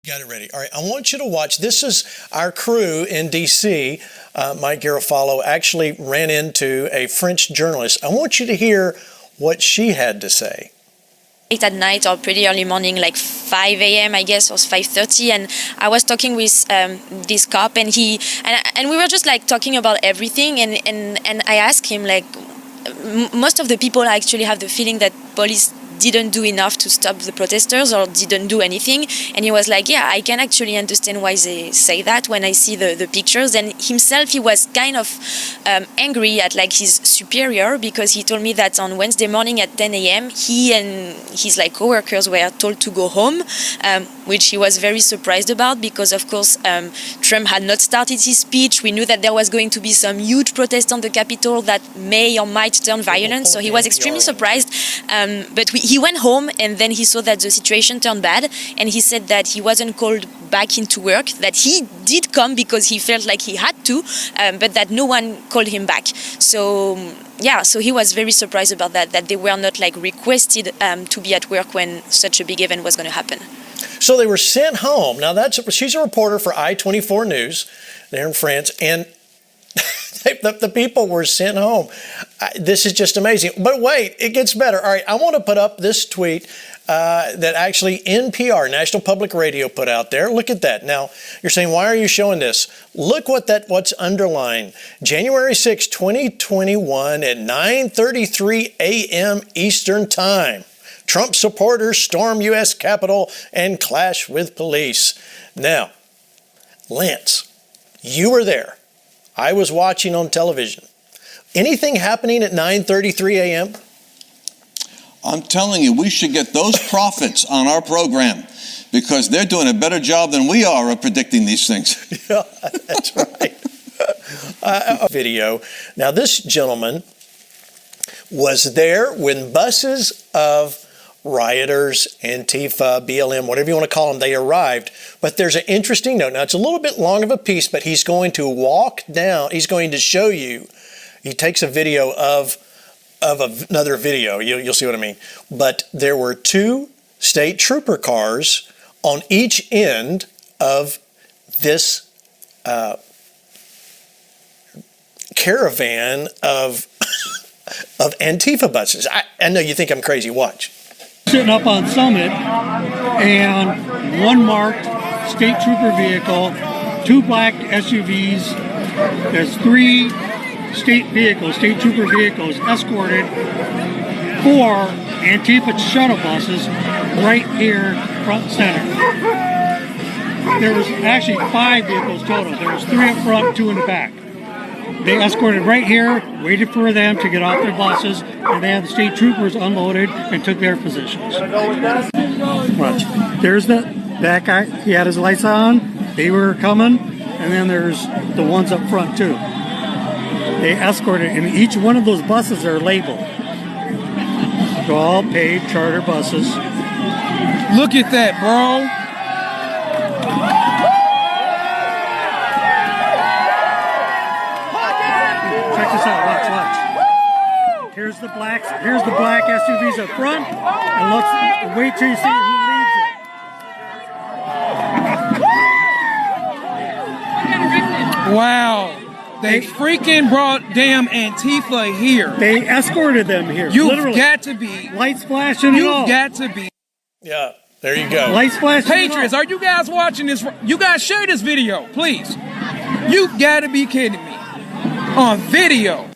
Got it ready. All right, I want you to watch. This is our crew in D.C. Mike Garofalo actually ran into a French journalist. I want you to hear what she had to say. At night or pretty early morning, like 5 a.m. I guess, or 5:30, and I was talking with this cop, and we were just like talking about everything, and I asked him, like, most of the people actually have the feeling that police didn't do enough to stop the protesters or didn't do anything, and he was like, yeah, I can actually understand why they say that when I see the pictures. And himself, he was kind of angry at like his superior, because he told me that on Wednesday morning at 10 a.m. he and his like co-workers were told to go home, which he was very surprised about, because of course Trump had not started his speech. We knew that there was going to be some huge protest on the Capitol that may or might turn violent, so he was extremely surprised, but he went home, and then he saw that the situation turned bad, and he said that he wasn't called back into work, that he did come because he felt like he had to, but that no one called him back. So so he was very surprised about that they were not like requested to be at work when such a big event was going to happen. So they were sent home. Now she's a reporter for I-24 News there in France, and the people were sent home. This is just amazing. But wait, it gets better. All right, I want to put up this tweet that actually NPR, National Public Radio, put out there. Look at that. Now, you're saying, why are you showing this? Look what's underlined. January 6, 2021 at 9:33 a.m. Eastern Time. Trump supporters storm U.S. Capitol and clash with police. Now, Lance, you were there. I was watching on television. Anything happening at 9:33 a.m.? I'm telling you, we should get those prophets on our program, because they're doing a better job than we are of predicting these things. Yeah, that's right. Video. Now, this gentleman was there when buses of rioters, Antifa, BLM, whatever you want to call them, they arrived. But there's an interesting note. Now, it's a little bit long of a piece, but he's going to walk down. He's going to show you. He takes a video of another video. You'll see what I mean. But there were two state trooper cars on each end of this caravan of Antifa buses. I know you think I'm crazy. Watch. Sitting up on Summit, and one marked state trooper vehicle, two black SUVs. There's three state trooper vehicles escorted, four Antifa shuttle buses right here front center. There was actually 5 vehicles total. There was 3 up front, 2 in the back. They escorted right here, waited for them to get off their buses, and they had the state troopers unloaded and took their positions. Watch. There's that guy. He had his lights on. They were coming, and then there's the ones up front too. They escorted, and each one of those buses are labeled. They're all paid charter buses. Look at that, bro. Check this out. Watch. Here's the black SUVs up front, and wait till you see who leads it. Wow. They freaking brought damn Antifa here. They escorted them here. You've got to be. Lights flashing and all. You've got to be. Yeah, there you go. Lights flashing. Patriots, are you guys watching this? You guys share this video, please. You've got to be kidding me. On video.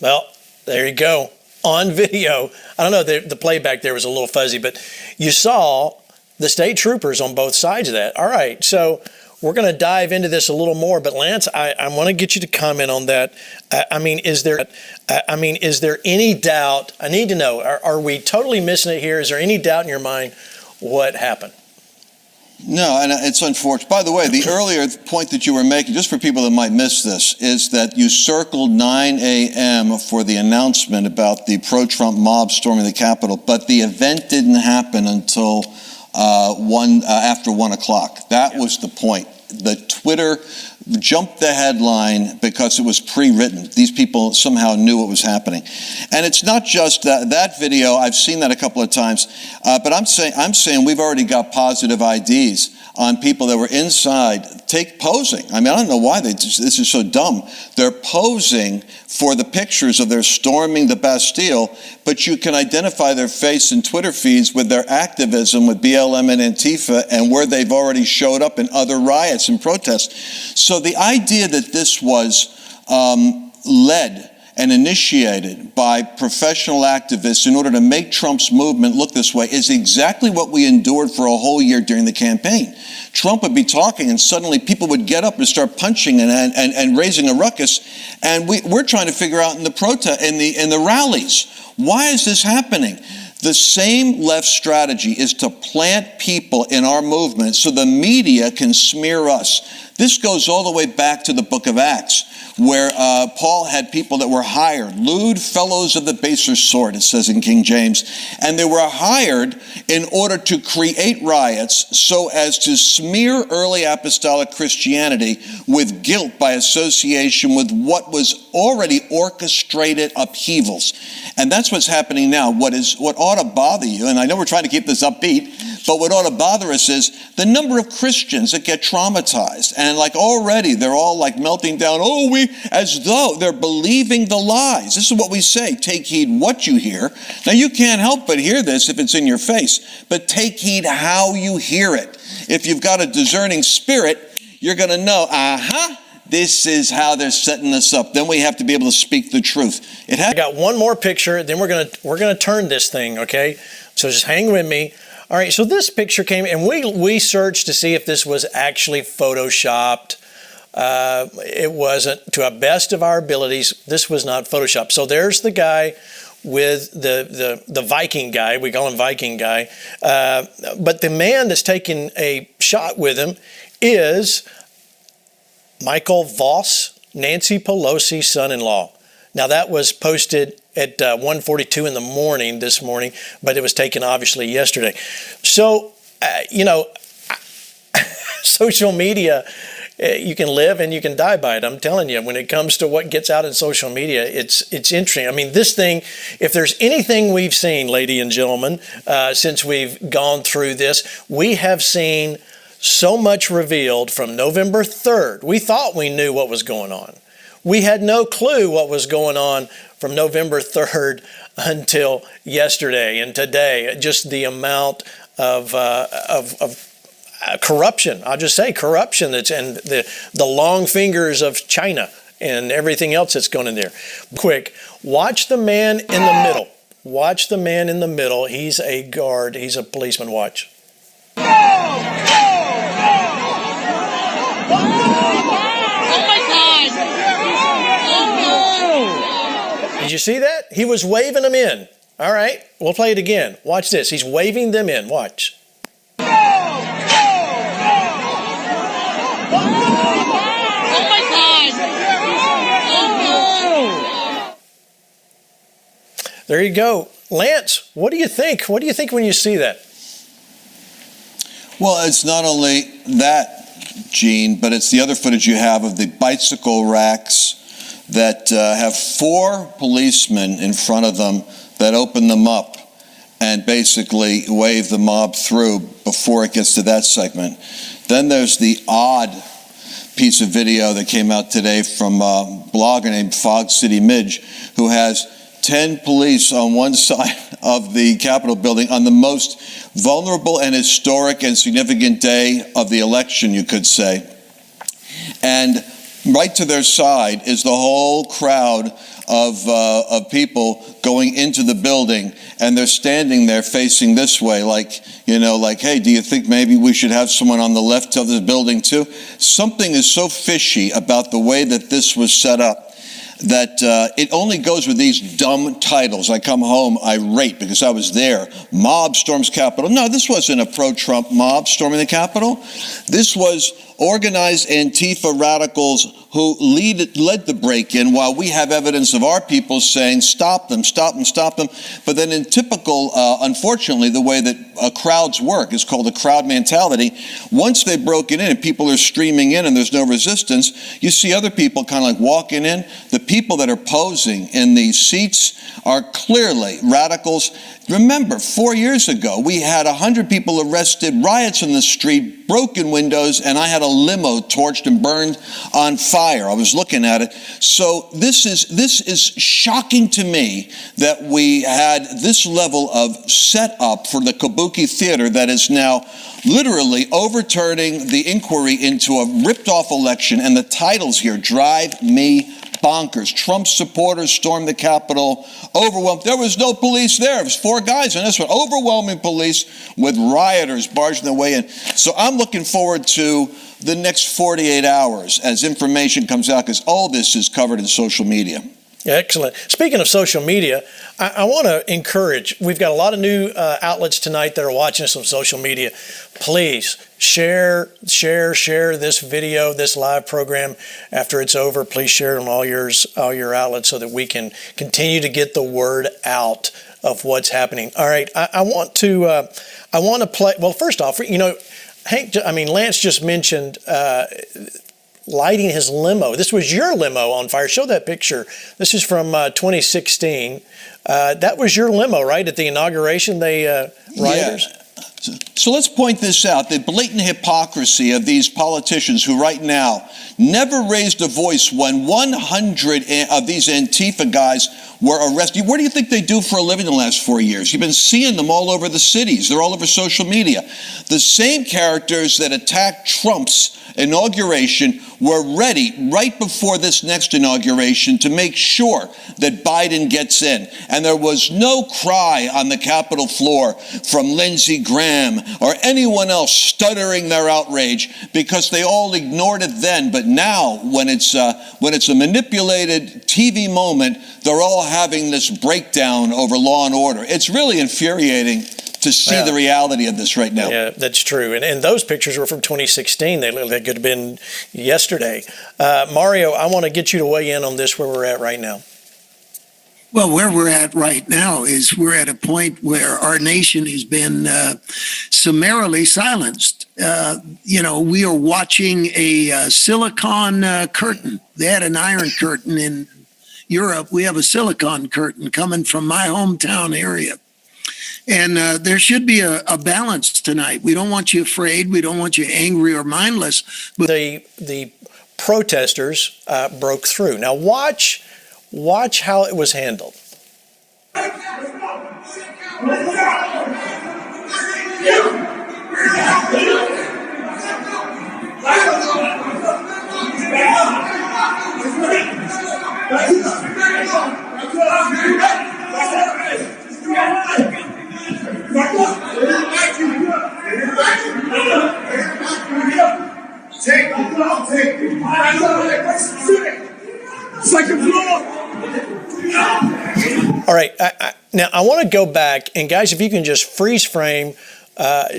Well, there you go. On video. I don't know, the playback there was a little fuzzy, but you saw the state troopers on both sides of that. All right, so we're going to dive into this a little more, but Lance, I want to get you to comment on that. Is there any doubt? I need to know, are we totally missing it here? Is there any doubt in your mind what happened? No, and it's unfortunate. By the way, the earlier point that you were making, just for people that might miss this, is that you circled 9 a.m. for the announcement about the pro-Trump mob storming the Capitol, but the event didn't happen until after 1 o'clock. That was the point. The Twitter jumped the headline because it was pre-written. These people somehow knew what was happening. And it's not just that video. I've seen that a couple of times. But I'm saying we've already got positive IDs on people that were inside posing. I mean, I don't know why this is so dumb. They're posing for the pictures of their storming the Bastille, but you can identify their face in Twitter feeds with their activism with BLM and Antifa and where they've already showed up in other riots and protests. So the idea that this was led and initiated by professional activists in order to make Trump's movement look this way is exactly what we endured for a whole year during the campaign. Trump would be talking and suddenly people would get up and start punching and raising a ruckus. And we're trying to figure out in the rallies, why is this happening? The same left strategy is to plant people in our movement so the media can smear us. This goes all the way back to the book of Acts, where Paul had people that were hired, lewd fellows of the baser sort, it says in King James, and they were hired in order to create riots so as to smear early apostolic Christianity with guilt by association with what was already orchestrated upheavals. And that's what's happening now. What ought to bother you, and I know we're trying to keep this upbeat, but what ought to bother us is the number of Christians that get traumatized. And like already they're all like melting down, as though they're believing the lies. This is what we say, take heed what you hear. Now you can't help but hear this if it's in your face, but take heed how you hear it. If you've got a discerning spirit, you're going to know, this is how they're setting us up. Then we have to be able to speak the truth. I got one more picture, then we're gonna turn this thing, okay? So just hang with me. All right, so this picture came, and we searched to see if this was actually photoshopped. It wasn't. To the best of our abilities, this was not photoshopped. So there's the guy with the Viking guy. We call him Viking guy. But the man that's taking a shot with him is Michael Voss, Nancy Pelosi's son-in-law. Now that was posted at 1:42 in the morning this morning, but it was taken obviously yesterday. So, social media, you can live and you can die by it. I'm telling you, when it comes to what gets out in social media, it's interesting. I mean, this thing, if there's anything we've seen, ladies and gentlemen, since we've gone through this, we have seen so much revealed from November 3rd. We thought we knew what was going on. We had no clue what was going on from November 3rd until yesterday and today. Just the amount of corruption. I'll just say corruption and the long fingers of China and everything else that's going in there. Quick, watch the man in the middle. Watch the man in the middle. He's a guard. He's a policeman. Watch. Did you see that? He was waving them in. All right, we'll play it again. Watch this. He's waving them in. Watch. There you go. Lance, what do you think? What do you think when you see that? Well, it's not only that, Gene, but it's the other footage you have of the bicycle racks that have 4 policemen in front of them that open them up and basically wave the mob through before it gets to that segment. Then there's the odd piece of video that came out today from a blogger named Fog City Midge, who has 10 police on one side of the Capitol building on the most vulnerable and historic and significant day of the election, you could say. And right to their side is the whole crowd of people going into the building, and they're standing there facing this way, like, hey, do you think maybe we should have someone on the left of the building too? Something is so fishy about the way that this was set up. that it only goes with these dumb titles. I come home irate because I was there. Mob storms Capitol. No, this wasn't a pro-Trump mob storming the Capitol. This was organized Antifa radicals who led the break-in, while we have evidence of our people saying, stop them, stop them, stop them. But then in typical, unfortunately, the way that crowds work is called a crowd mentality. Once they've broken in and people are streaming in and there's no resistance, you see other people kind of like walking in. The people that are posing in these seats are clearly radicals. Remember, 4 years ago, we had 100 people arrested, riots in the street, broken windows, and I had a limo torched and burned on fire. I was looking at it. So this is shocking to me that we had this level of setup for the Kabuki theater that is now literally overturning the inquiry into a ripped-off election, and the titles here drive me bonkers. Trump supporters stormed the Capitol, overwhelmed. There was no police there. It was 4 guys in this one. Overwhelming police with rioters barging their way in. So I'm looking forward to the next 48 hours as information comes out, because all this is covered in social media. Excellent. Speaking of social media, I want to encourage, we've got a lot of new outlets tonight that are watching us on social media. Please share this video, this live program after it's over. Please share it on all your outlets so that we can continue to get the word out of what's happening. All right, I want to play. Well, first off, Lance just mentioned lighting his limo. This was your limo on fire. Show that picture. This is from 2016. That was your limo, right, at the inauguration, rioters? Yeah. So let's point this out, the blatant hypocrisy of these politicians who right now never raised a voice when 100 of these Antifa guys were arrested. What do you think they do for a living the last 4 years? You've been seeing them all over the cities. They're all over social media. The same characters that attacked Trump's inauguration were ready right before this next inauguration to make sure that Biden gets in. And there was no cry on the Capitol floor from Lindsey Graham or anyone else stuttering their outrage, because they all ignored it then. But now, when it's a manipulated TV moment, they're all having this breakdown over law and order. It's really infuriating to see the reality of this right now. Yeah, that's true. And those pictures were from 2016. They could have been yesterday. Mario, I want to get you to weigh in on this, where we're at right now. Well, where we're at right now is we're at a point where our nation has been summarily silenced. We are watching a silicon curtain. They had an iron curtain in Europe. We have a silicon curtain coming from my hometown area. And there should be a balance tonight. We don't want you afraid. We don't want you angry or mindless. But the protesters broke through. Now watch how it was handled. All right, now I want to go back, and guys, if you can just freeze frame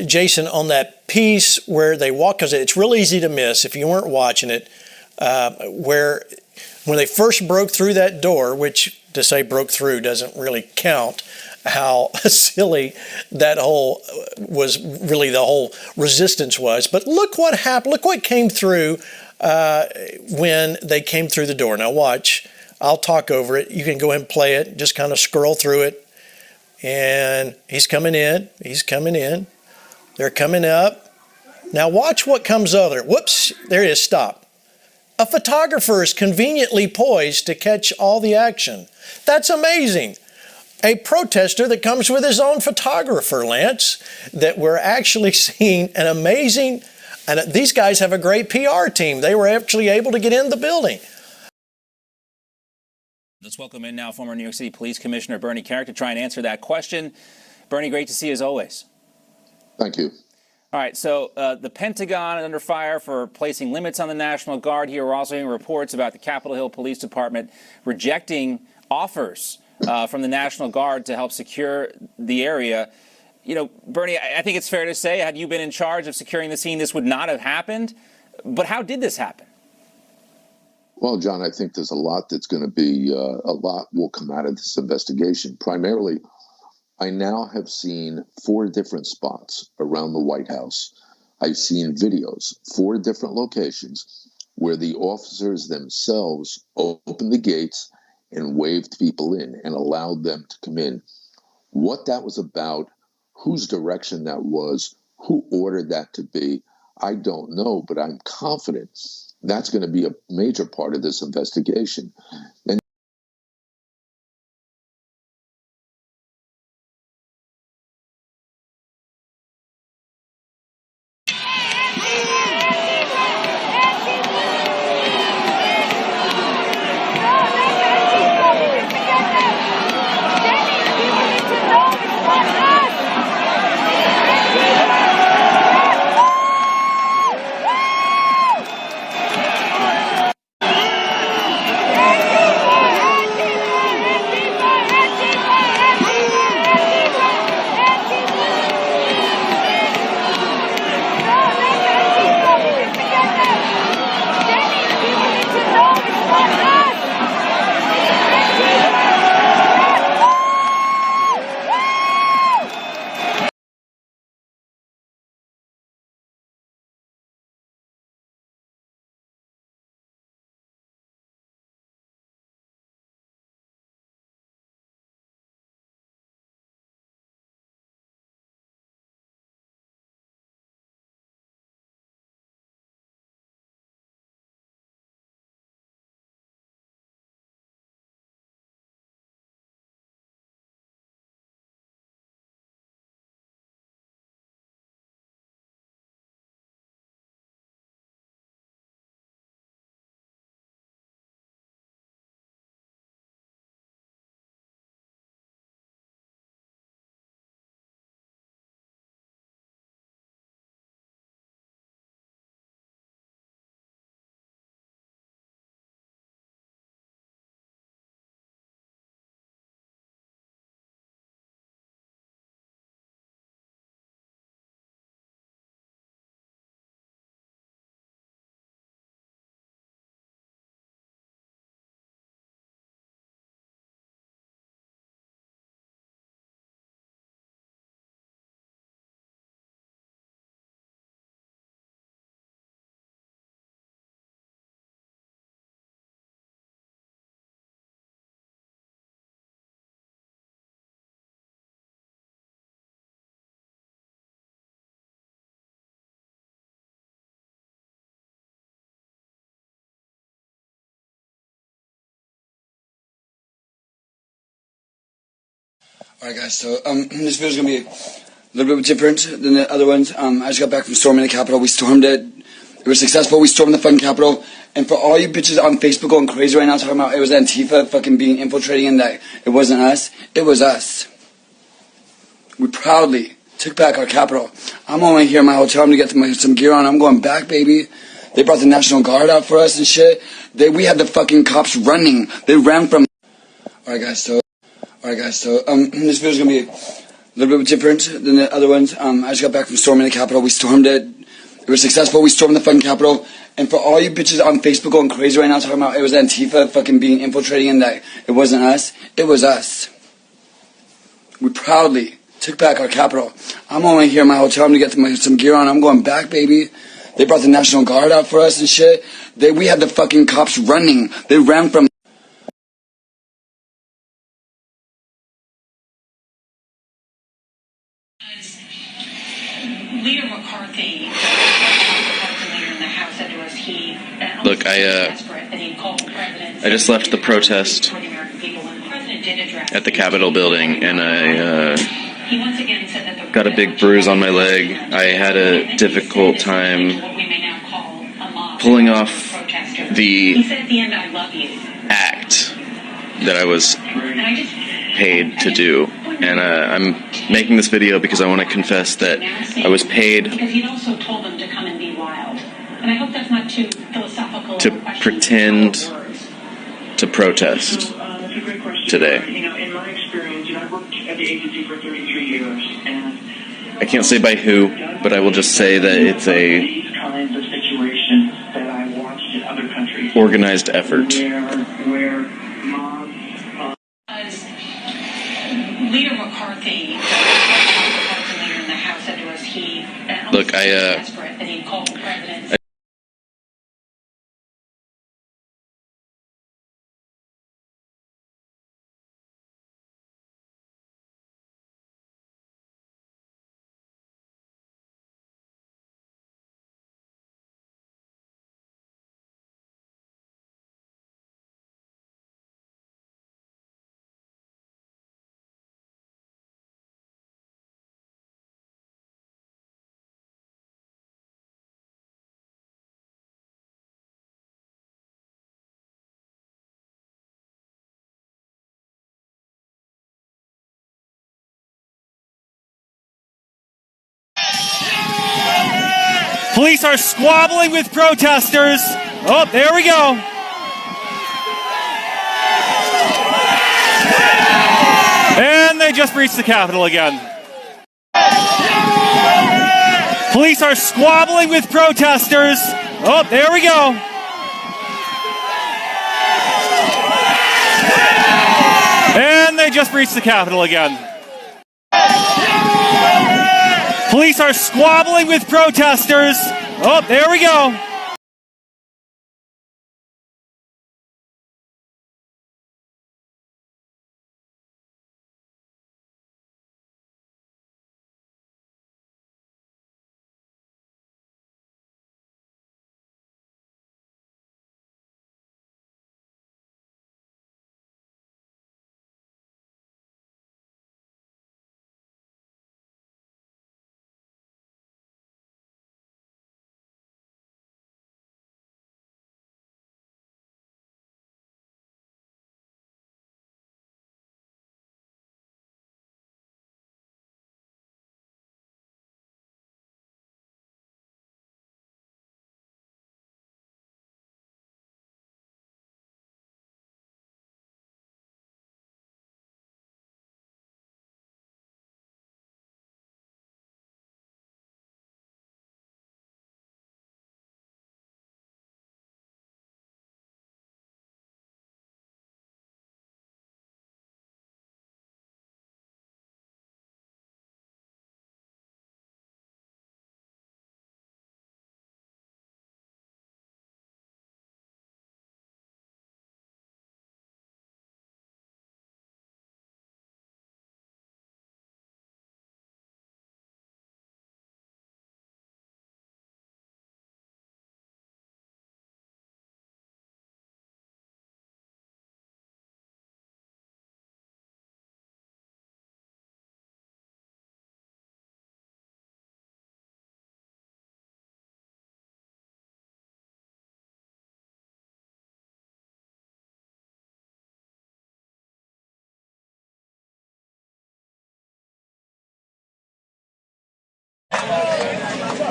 Jason on that piece where they walk, because it's real easy to miss if you weren't watching it, where when they first broke through that door, which to say broke through doesn't really count, how silly that whole was, really the whole resistance was. But look what happened. Look what came through when they came through the door. Now watch. I'll talk over it. You can go ahead and play it. Just kind of scroll through it. And he's coming in. He's coming in. They're coming up. Now watch what comes over. Whoops. There it is. Stop. A photographer is conveniently poised to catch all the action. That's amazing. A protester that comes with his own photographer, Lance, that we're actually seeing an amazing, and these guys have a great PR team. They were actually able to get in the building. Let's welcome in now former New York City Police Commissioner Bernie Kerik to try and answer that question. Bernie, great to see you as always. Thank you. All right, so the Pentagon is under fire for placing limits on the National Guard here. We're also hearing reports about the Capitol Hill Police Department rejecting offers from the National Guard to help secure the area. You know, Bernie, I think it's fair to say, had you been in charge of securing the scene, this would not have happened. But how did this happen? Well, John, I think there's a lot that's going to be, a lot will come out of this investigation. Primarily, I now have seen 4 different spots around the White House. I've seen videos, 4 different locations where the officers themselves opened the gates and waved people in and allowed them to come in. What that was about, whose direction that was, who ordered that to be, I don't know, but I'm confident that's going to be a major part of this investigation. And All right, guys. So this video is gonna be a little bit different than the other ones. I just got back from storming the Capitol. We stormed it. It was successful. We stormed the fucking Capitol. And for all you bitches on Facebook going crazy right now talking about it was Antifa fucking being infiltrating and that it wasn't us, it was us. We proudly took back our Capitol. I'm only here in my hotel room to get some gear on. I'm going back, baby. They brought the National Guard out for us and shit. We had the fucking cops running. They ran from. All right, guys. So this video is gonna be a little bit different than the other ones. I just got back from storming the Capitol. We stormed it. It was successful. We stormed the fucking Capitol. And for all you bitches on Facebook going crazy right now talking about it was Antifa fucking being infiltrating and that it wasn't us, it was us. We proudly took back our Capitol. I'm only here in my hotel room to get some gear on. I'm going back, baby. They brought the National Guard out for us and shit. We had the fucking cops running. They ran from. Leader McCarthy, leader in the House, said to us he. Look, I just left the protest at the Capitol building, and I got a big bruise on my leg. I had a difficult time pulling off the act that I was paid to do. And I'm making this video because I want to confess that I was paid because he'd also told them to come and be wild. And I hope that's not too philosophical to pretend to protest That's a great question. today. In my experience, I've worked at the agency for 33 years, and I can't say by who, but I will just say that it's a these kinds of situations that I watched in other countries. organized effort. Where mobs... Leader McCarthy, the leader in the House, said to us he Look, was desperate that he called the president. Police are squabbling with protesters. Oh, there we go. And they just breached the Capitol again. Police are squabbling with protesters. Oh, there we go. And they just breached the Capitol again. Police are squabbling with protesters. Oh, there we go.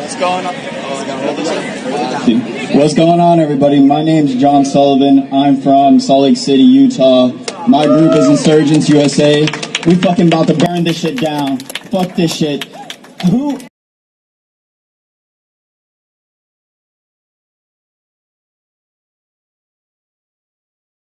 What's going on? What's going on, everybody? My name's John Sullivan. I'm from Salt Lake City, Utah. My group is Insurgents USA. We fucking about to burn this shit down. Fuck this shit. Who...